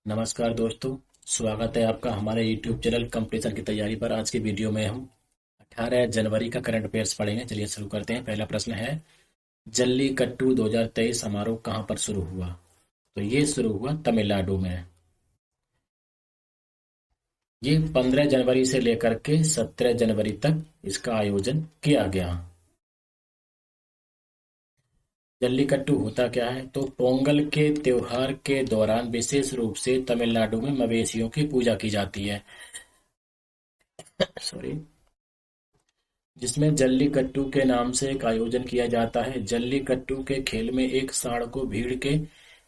नमस्कार दोस्तों, स्वागत है आपका हमारे YouTube चैनल कंपटीशन की तैयारी पर। आज की वीडियो में हम 18 जनवरी का करंट अफेयर्स पढ़ेंगे। चलिए शुरू करते हैं। पहला प्रश्न है, जल्लीकट्टू 2023 समारोह कहाँ पर शुरू हुआ? तो ये शुरू हुआ तमिलनाडु में। ये 15 जनवरी से लेकर के 17 जनवरी तक इसका आयोजन किया गया। जल्लीकट्टू होता क्या है? तो पोंगल के त्योहार के दौरान विशेष रूप से तमिलनाडु में मवेशियों की पूजा की जाती है सॉरी, जिसमें जल्लीकट्टू के नाम से एक आयोजन किया जाता है। जल्लीकट्टू के खेल में एक सांड को भीड़ के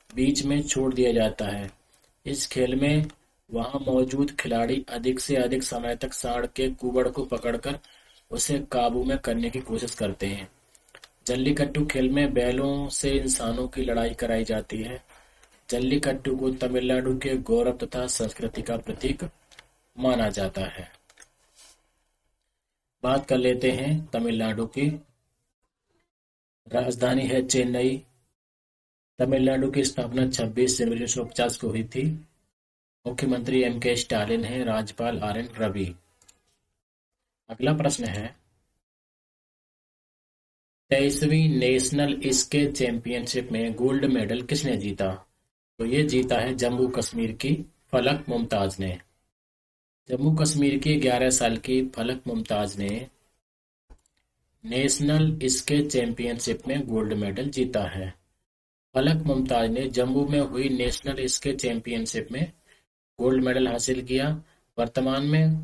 बीच में छोड़ दिया जाता है। इस खेल में वहां मौजूद खिलाड़ी अधिक से अधिक समय तक सांड के कुबड़ को पकड़कर उसे काबू में करने की कोशिश करते हैं। जल्लीकट्टू खेल में बैलों से इंसानों की लड़ाई कराई जाती है। जल्लीकट्टू को तमिलनाडु के गौरव तथा संस्कृति का प्रतीक माना जाता है। बात कर लेते हैं तमिलनाडु की। राजधानी है चेन्नई। तमिलनाडु की स्थापना 26 जनवरी 1950 को हुई थी। मुख्यमंत्री M.K. स्टालिन है। राज्यपाल R.N. रवि। अगला प्रश्न है, 23वीं नेशनल स्केच चैंपियनशिप में गोल्ड मेडल किसने जीता? तो ये जीता है जम्मू कश्मीर की फलक मुमताज ने। जम्मू कश्मीर की 11 साल की फलक मुमताज ने नेशनल स्केच चैंपियनशिप में गोल्ड मेडल जीता है। फलक मुमताज ने जम्मू में हुई नेशनल स्केच चैंपियनशिप में गोल्ड मेडल हासिल किया। वर्तमान में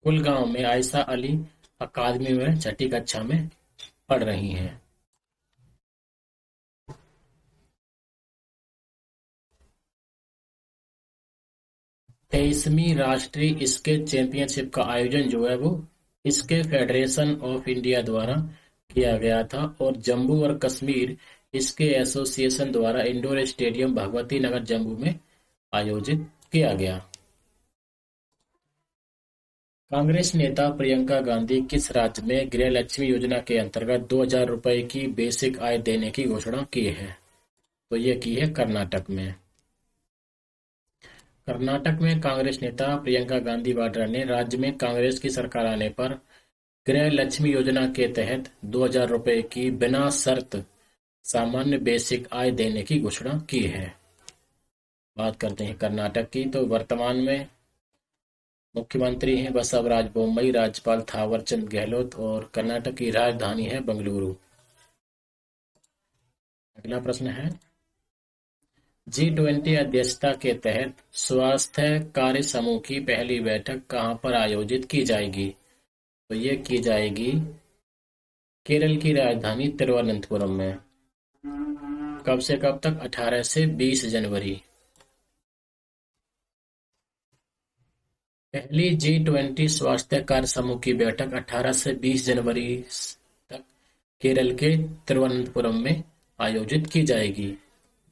कुलगांव में आयशा अली अकादमी में 6ठी कक्षा में पढ़ रही हैं। तेईसवीं राष्ट्रीय स्केच चैंपियनशिप का आयोजन जो है वो स्केच फेडरेशन ऑफ इंडिया द्वारा किया गया था और जम्मू और कश्मीर स्केच एसोसिएशन द्वारा इंडोर स्टेडियम भगवती नगर जम्मू में आयोजित किया गया। कांग्रेस नेता प्रियंका गांधी किस राज्य में गृह लक्ष्मी योजना के अंतर्गत 2000 रुपए की बेसिक आय देने की घोषणा की है? तो ये की है कर्नाटक में। कर्नाटक में कांग्रेस नेता प्रियंका गांधी वाड्रा ने राज्य में कांग्रेस की सरकार आने पर गृह लक्ष्मी योजना के तहत 2000 रुपए की बिना शर्त सामान्य बेसिक आय देने की घोषणा की है। बात करते हैं कर्नाटक की। तो वर्तमान में मुख्यमंत्री हैं बसवराज बोम्मई, राज्यपाल थावरचंद गहलोत और कर्नाटक की राजधानी है बेंगलुरु। अगला प्रश्न है, G20 अध्यक्षता के तहत स्वास्थ्य कार्य समूह की पहली बैठक कहां पर आयोजित की जाएगी? तो ये की जाएगी केरल की राजधानी तिरुवनंतपुरम में। कब से कब तक? 18 से 20 जनवरी। पहली G20 स्वास्थ्य कार्य समूह की बैठक 18 से 20 जनवरी तक केरल के तिरुवनंतपुरम में आयोजित की जाएगी।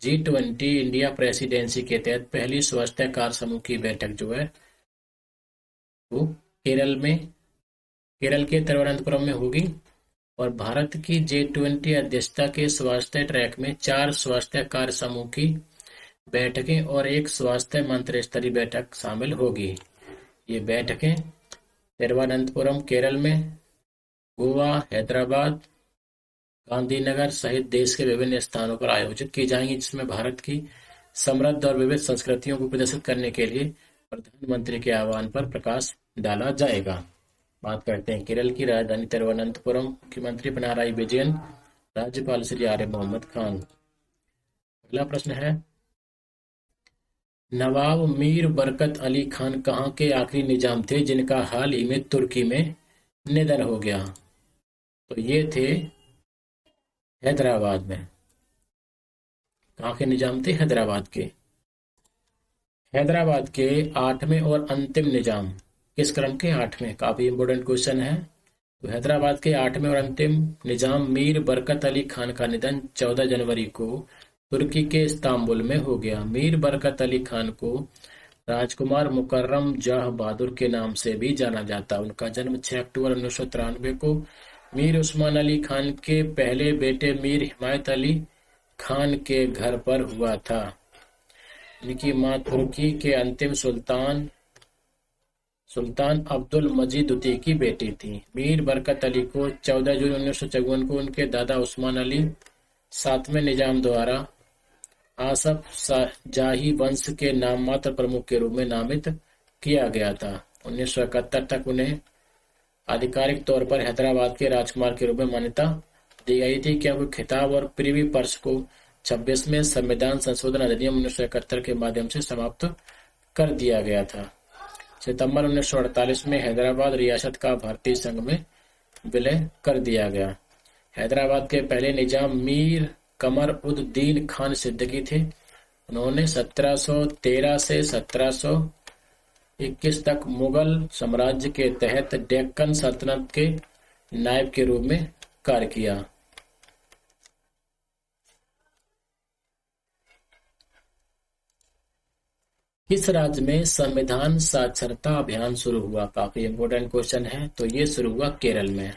G20 इंडिया प्रेसिडेंसी के तहत पहली स्वास्थ्य कार्य समूह की बैठक जो है वो केरल के तिरुवनंतपुरम में होगी और भारत की G20 अध्यक्षता के स्वास्थ्य ट्रैक में 4 स्वास्थ्य कार्य समूह की बैठकें और एक स्वास्थ्य मंत्री स्तरीय बैठक शामिल होगी। ये बैठकें तिरुवनंतपुरम केरल में, गोवा, हैदराबाद, गांधीनगर सहित देश के विभिन्न स्थानों पर आयोजित की जाएंगी, जिसमें भारत की समृद्ध और विविध संस्कृतियों को प्रदर्शित करने के लिए प्रधानमंत्री के आह्वान पर प्रकाश डाला जाएगा। बात करते हैं केरल की राजधानी तिरुवनंतपुरम। मुख्यमंत्री पिनाराई विजयन, राज्यपाल श्री आरिफ मोहम्मद खान। अगला प्रश्न है, नवाब मीर बरकत अली खान कहाँ के आखिरी निजाम थे जिनका हाल ही में तुर्की में निधन हो गया? तो ये थे हैदराबाद में। कहाँ के निजाम थे? हैदराबाद के। हैदराबाद के 8वें और अंतिम निजाम किस क्रम के? 8वें। काफी इंपोर्टेंट क्वेश्चन है। तो हैदराबाद के 8वें और अंतिम निजाम मीर बरकत अली खान का निधन 14 जनवरी को तुर्की के इस्तांबुल में हो गया। मीर बरकत अली खान को राजकुमार मुकर्रम जाह बहादुर के नाम से भी जाना जाता। उनका जन्म 6 अक्टूबर 1993 को मीर उस्मान अली खान के पहले बेटे मीर हिमायत अली खान के घर पर हुआ था। इनकी मां तुर्की के अंतिम सुल्तान सुल्तान अब्दुल मजीद द्वितीय की बेटी थी। मीर बरकत अली को 14 जून 1954 को उनके दादा उस्मान अली सातवें निजाम द्वारा आसफ जाही वंश के नाममात्र प्रमुख के रूप में नामित किया गया था। 1971 तक उन्हें आधिकारिक तौर पर हैदराबाद के राजकुमार के रूप में मान्यता दी गई थी, क्योंकि खिताब और प्रिवी पर्स को 26वें संविधान संशोधन अधिनियम 1971 के माध्यम से समाप्त कर दिया गया था। सितंबर 1948 में हैदराबाद रियासत का भारतीय संघ में विलय कर दिया गया। हैदराबाद के पहले निजाम मीर कमर उद दीन खान सिद्दीकी थे। उन्होंने 1713 से 1721 तक मुगल साम्राज्य के तहत डेक्कन सल्तनत के नायब के रूप में कार्य किया। किस राज्य में संविधान साक्षरता अभियान शुरू हुआ? काफी इंपोर्टेंट क्वेश्चन है। तो ये शुरू हुआ केरल में।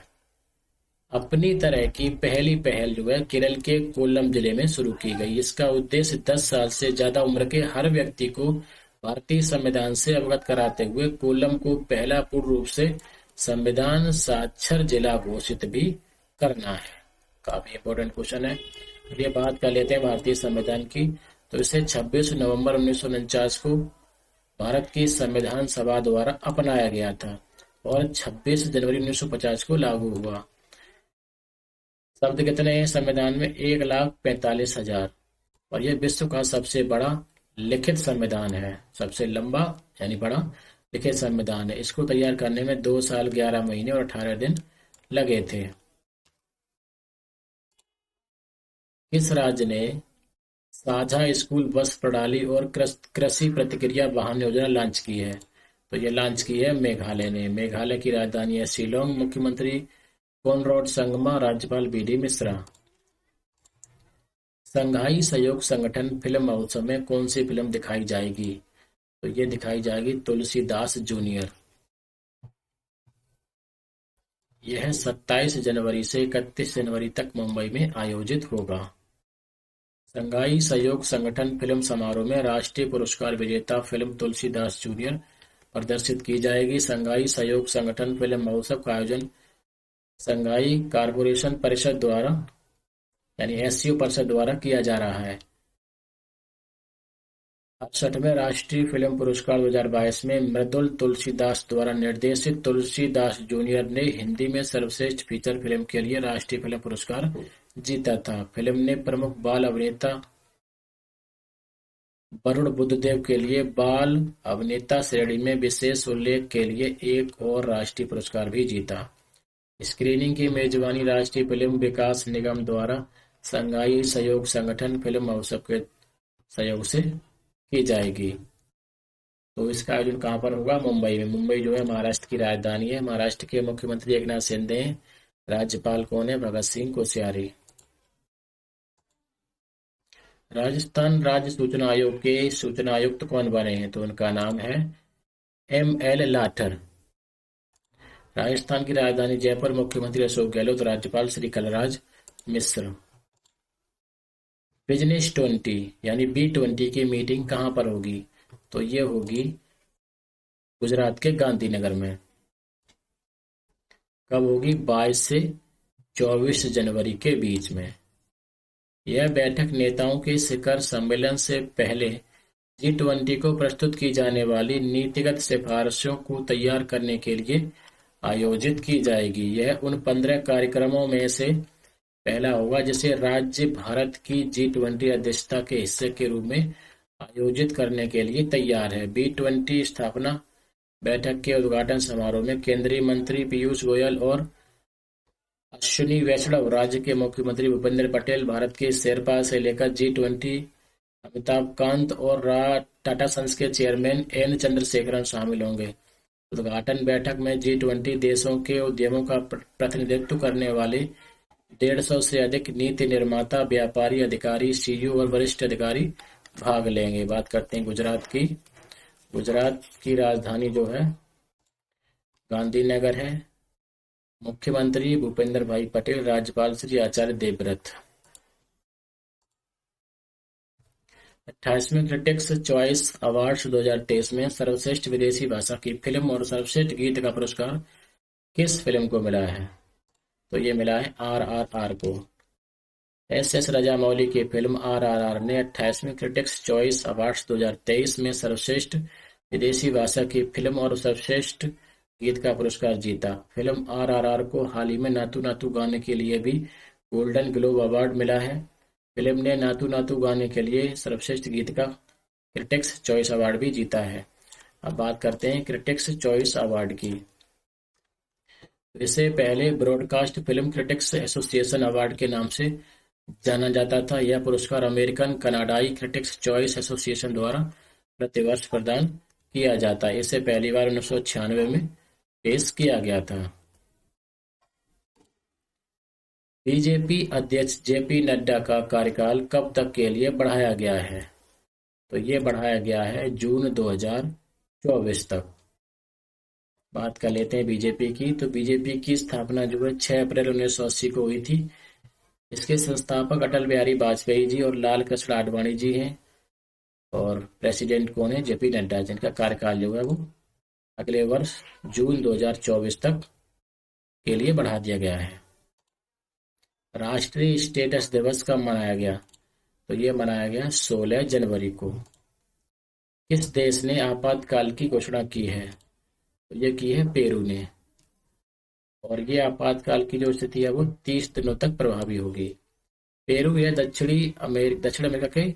अपनी तरह की पहली पहल जो है केरल के कोल्लम जिले में शुरू की गई। इसका उद्देश्य 10 साल से ज्यादा उम्र के हर व्यक्ति को भारतीय संविधान से अवगत कराते हुए कोल्लम को पहला पूर्ण रूप से संविधान साक्षर जिला घोषित भी करना है। काफी इंपोर्टेंट क्वेश्चन है। ये बात कर लेते हैं भारतीय संविधान की। तो इसे 26 नवंबर 1949 को भारत की संविधान सभा द्वारा अपनाया गया था और 26 जनवरी 1950 को लागू हुआ। शब्द कितने हैं संविधान में? 1,45,000। और यह विश्व का सबसे बड़ा लिखित संविधान है, सबसे लंबा यानी बड़ा लिखित संविधान है। इसको तैयार करने में 2 साल 11 महीने और 18 दिन लगे थे। किस राज्य ने साझा स्कूल बस प्रणाली और कृषि प्रतिक्रिया वाहन योजना लॉन्च की है? तो ये लॉन्च की है मेघालय ने। मेघालय की राजधानी है शिलोंग। मुख्यमंत्री कॉनराड संगमा, राज्यपाल बी.डी. मिश्रा। संघाई सहयोग संगठन फिल्म महोत्सव में कौन सी फिल्म दिखाई जाएगी? तो ये दिखाई जाएगी तुलसीदास जूनियर। यह 27 जनवरी से 31 जनवरी तक मुंबई में आयोजित होगा। संघाई सहयोग संगठन फिल्म समारोह में राष्ट्रीय पुरस्कार विजेता फिल्म तुलसीदास जूनियर प्रदर्शित की जाएगी। संघाई सहयोग संगठन फिल्म महोत्सव का आयोजन संघाई कारपोरेशन परिषद द्वारा यानी एससीओ परिषद द्वारा किया जा रहा है। 68वें राष्ट्रीय फिल्म पुरस्कार 2022 में मृदुल तुलसीदास द्वारा निर्देशित तुलसीदास जूनियर ने हिंदी में सर्वश्रेष्ठ फीचर फिल्म के लिए राष्ट्रीय फिल्म पुरस्कार जीता था। फिल्म ने प्रमुख बाल अभिनेता वरुण बुद्धदेव के लिए बाल अभिनेता श्रेणी में विशेष उल्लेख के लिए एक और राष्ट्रीय पुरस्कार भी जीता। स्क्रीनिंग की मेजबानी राष्ट्रीय फिल्म विकास निगम द्वारा संघाई सहयोग संगठन फिल्म महोत्सव के सहयोग से की जाएगी। तो इसका आयोजन कहाँ पर होगा? मुंबई में। मुंबई जो है महाराष्ट्र की राजधानी है। महाराष्ट्र के मुख्यमंत्री एकनाथ शिंदे हैं। राज्यपाल कौन है? भगत सिंह कोश्यारी। राजस्थान राज्य सूचना आयोग के सूचना आयुक्त कौन बने हैं? तो उनका नाम है M.L. लाठर। राजस्थान की राजधानी जयपुर। मुख्यमंत्री अशोक गहलोत, राज्यपाल श्री कलराज मिश्र। बिजनेस 20 यानी B20 की मीटिंग कहां पर होगी? तो ये होगी गुजरात के गांधीनगर में। कब होगी? 22 से 24 जनवरी के बीच में। यह बैठक नेताओं के शिखर सम्मेलन से पहले G20 को प्रस्तुत की जाने वाली नीतिगत सिफारिशों को तैयार करने के लिए आयोजित की जाएगी। यह उन 15 कार्यक्रमों में से पहला होगा जिसे राज्य भारत की G20 अध्यक्षता के हिस्से के रूप में आयोजित करने के लिए तैयार है। B20 स्थापना बैठक के उद्घाटन समारोह में केंद्रीय मंत्री पीयूष गोयल और अश्विनी वैष्णव, राज्य के मुख्यमंत्री भूपेंद्र पटेल, भारत के शेरपा से लेकर G20 अमिताभ कांत और टाटा सन्स के चेयरमैन एन चंद्रशेखरन शामिल होंगे। उद्घाटन बैठक में G20 देशों के उद्यमों का प्रतिनिधित्व करने वाले 150 से अधिक नीति निर्माता, व्यापारी, अधिकारी, सीईओ और वरिष्ठ अधिकारी भाग लेंगे। बात करते हैं गुजरात की। गुजरात की राजधानी जो है गांधीनगर है। मुख्यमंत्री भूपेंद्र भाई पटेल, राज्यपाल Shri Acharya Devvrat. 28वें critics choice awards 2023 में सर्वश्रेष्ठ विदेशी भाषा की फिल्म और सर्वश्रेष्ठ गीत का पुरस्कार किस फिल्म को मिला है? तो ये मिला है RRR को। एस राजामौली की फिल्म RRR ने 28वें क्रिटिक्स चॉइस अवार्ड्स 2023 में सर्वश्रेष्ठ विदेशी भाषा की फिल्म और सर्वश्रेष्ठ गीत का पुरस्कार जीता। फिल्म RRR को हाल ही में नातू नातू गाने के लिए भी गोल्डन ग्लोब अवार्ड मिला है। फिल्म ने नातू नातू गाने के लिए सर्वश्रेष्ठ गीत का क्रिटिक्स चॉइस अवार्ड भी जीता है। अब बात करते हैं क्रिटिक्स चॉइस अवार्ड की। इसे पहले broadcast film critics association award के नाम से जाना जाता था। यह पुरस्कार अमेरिकन कनाडाई क्रिटिक्स चॉइस एसोसिएशन द्वारा प्रतिवर्ष प्रदान किया जाता है। इसे पहली बार 1996 में पेश किया गया था। बीजेपी अध्यक्ष जेपी नड्डा का कार्यकाल कब तक के लिए बढ़ाया गया है? तो ये बढ़ाया गया है जून 2024 तक। बात कर लेते हैं बीजेपी की। तो बीजेपी की स्थापना जो है 6 अप्रैल 1980 को हुई थी। इसके संस्थापक अटल बिहारी वाजपेयी जी और लाल कृष्ण आडवाणी जी हैं और प्रेसिडेंट कौन है? जेपी नड्डा, जिनका कार्यकाल जो है वो अगले वर्ष जून 2024 तक के लिए बढ़ा दिया गया है। राष्ट्रीय स्टेटस दिवस कब मनाया गया? तो ये मनाया गया 16 जनवरी को। किस देश ने आपातकाल की घोषणा की है? तो ये की है पेरू ने। और ये आपातकाल की जो स्थिति है वो 30 दिनों तक प्रभावी होगी। पेरू यह दक्षिण अमेरिका के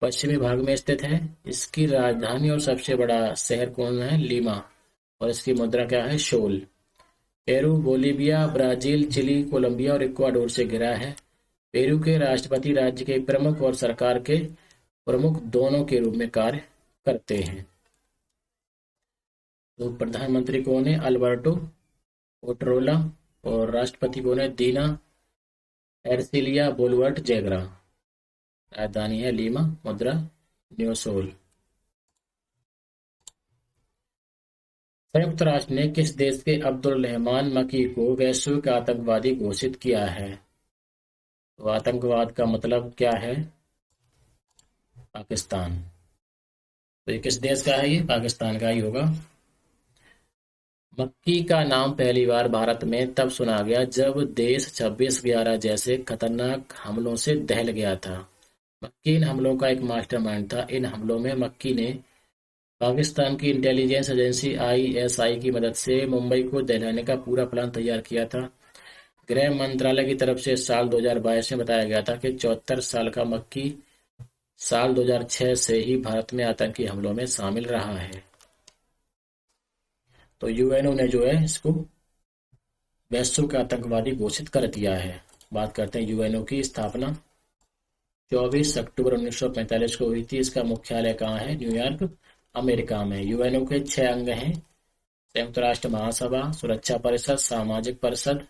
पश्चिमी भाग में स्थित है। इसकी राजधानी और सबसे बड़ा शहर कौन है? लीमा। और इसकी मुद्रा क्या है? शोल। Peru Bolivia, Brazil, Chile, Colombia और इक्वाडोर से घिरा है। पेरू के राष्ट्रपति राज्य के प्रमुख और सरकार के प्रमुख दोनों के रूप में कार्य करते हैं। तो प्रधानमंत्री कौन है? अल्बर्टो ओटरोला। और राष्ट्रपति कौन है? दीना एरसिलिया बोलवर्ट जैगरा। राजधानी है लीमा, मुद्रा न्यूसोल। संयुक्त राष्ट्र ने किस देश के अब्दुल रहमान मकी को वैश्विक आतंकवादी घोषित किया है? तो आतंकवाद का मतलब क्या है? पाकिस्तान। तो ये किस देश का है? ये पाकिस्तान का ही होगा। मक्की का नाम पहली बार भारत में तब सुना गया जब देश 26/11 जैसे खतरनाक हमलों से दहल गया था। मक्की इन हमलों का एक मास्टरमाइंड था। इन हमलों में मक्की ने पाकिस्तान की इंटेलिजेंस एजेंसी ISI की मदद से मुंबई को दहलाने का पूरा प्लान तैयार किया था। गृह मंत्रालय की तरफ से साल 2022 में बताया गया था कि 74 साल का मक्की साल 2006 से ही भारत में आतंकी हमलों में शामिल रहा है। तो यूएनओ ने जो है इसको वैश्विक आतंकवादी घोषित कर दिया है। बात करते हैं यूएनओ की स्थापना 24 अक्टूबर 1945 को हुई थी। इसका मुख्यालय कहाँ है? न्यूयॉर्क, अमेरिका में। यूएनओ के 6 अंग हैं: संयुक्त राष्ट्र महासभा, सुरक्षा परिषद, सामाजिक परिषद,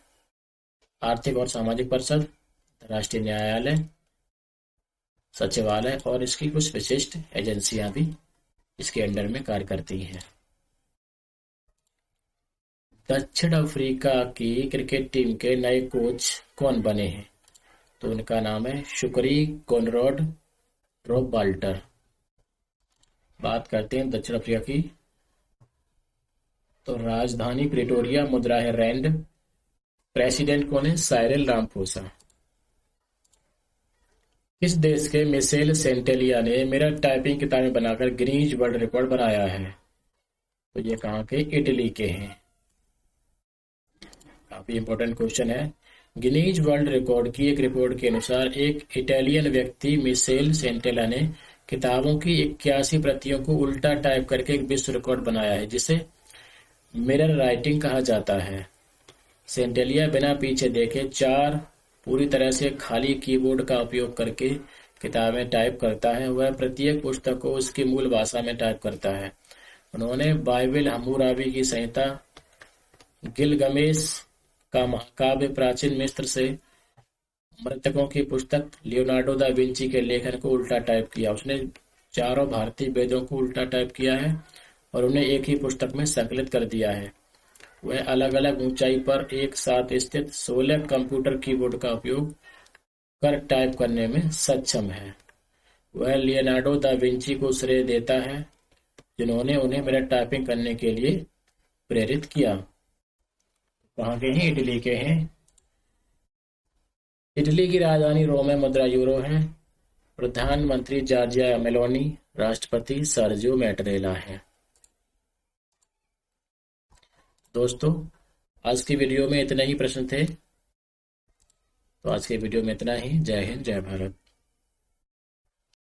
आर्थिक और सामाजिक परिषद, राष्ट्रीय न्यायालय, सचिवालय और इसकी कुछ विशिष्ट एजेंसियां भी इसके अंडर में कार्य करती हैं। दक्षिण अफ्रीका की क्रिकेट टीम के नए कोच कौन बने हैं? तो उनका नाम है शुकरी कॉनराड ट्रोबाल्टर। बात करते हैं दक्षिण अफ्रीका की। तो राजधानी प्रिटोरिया, मुद्रा है रैंड। प्रेसिडेंट कौन है? Cyril Ramaphosa. किस देश के मिशेल सेंटेलिया ने मिरर टाइपिंग किताबें बनाकर गिनीज वर्ल्ड रिकॉर्ड बनाया है? तो ये कहाँ के? इटली के हैं। काफी इंपॉर्टेंट क्वेश्चन है। गिनीज वर्ल्ड रिकॉर्ड की एक रिपोर्ट के अनुसार एक इटालियन व्यक्ति मिशेल सेंटेला ने किताबों की 81 प्रतियों को उल्टा टाइप करके एक विश्व रिकॉर्ड बनाया है, जिसे मिरर राइटिंग कहा जाता है। सेंटेलिया बिना पीछे देखे 4 पूरी तरह से खाली कीबोर्ड का उपयोग करके किताबें टाइप करता है। वह प्रत्येक पुस्तक को उसकी मूल भाषा में टाइप करता है। उन्होंने बाइबिल, हम्मुराबी की संहिता, गिलगमेश का महाकाव्य, प्राचीन मिस्र से मृतकों की पुस्तक, लियोनार्डो दा विंची के लेखन को उल्टा टाइप किया। उसने 4 भारतीय वेदों को उल्टा टाइप किया है और उन्हें एक ही पुस्तक में संकलित कर दिया है। वह अलग अलग ऊंचाई पर एक साथ स्थित 16 कंप्यूटर कीबोर्ड का उपयोग कर टाइप करने में सक्षम है। वह लियोनार्डो दा विंची को श्रेय देता है, जिन्होंने उन्हें मेरा टाइपिंग करने के लिए प्रेरित किया। कहाँ के हैं? इटली के हैं। इटली की राजधानी रोम है, मुद्रा यूरो है। प्रधानमंत्री जॉर्जिया मेलोनी, राष्ट्रपति सर्जियो मैटरेला है। दोस्तों, आज की वीडियो में इतने ही प्रश्न थे, तो आज की वीडियो में इतना ही। जय हिंद, जय भारत।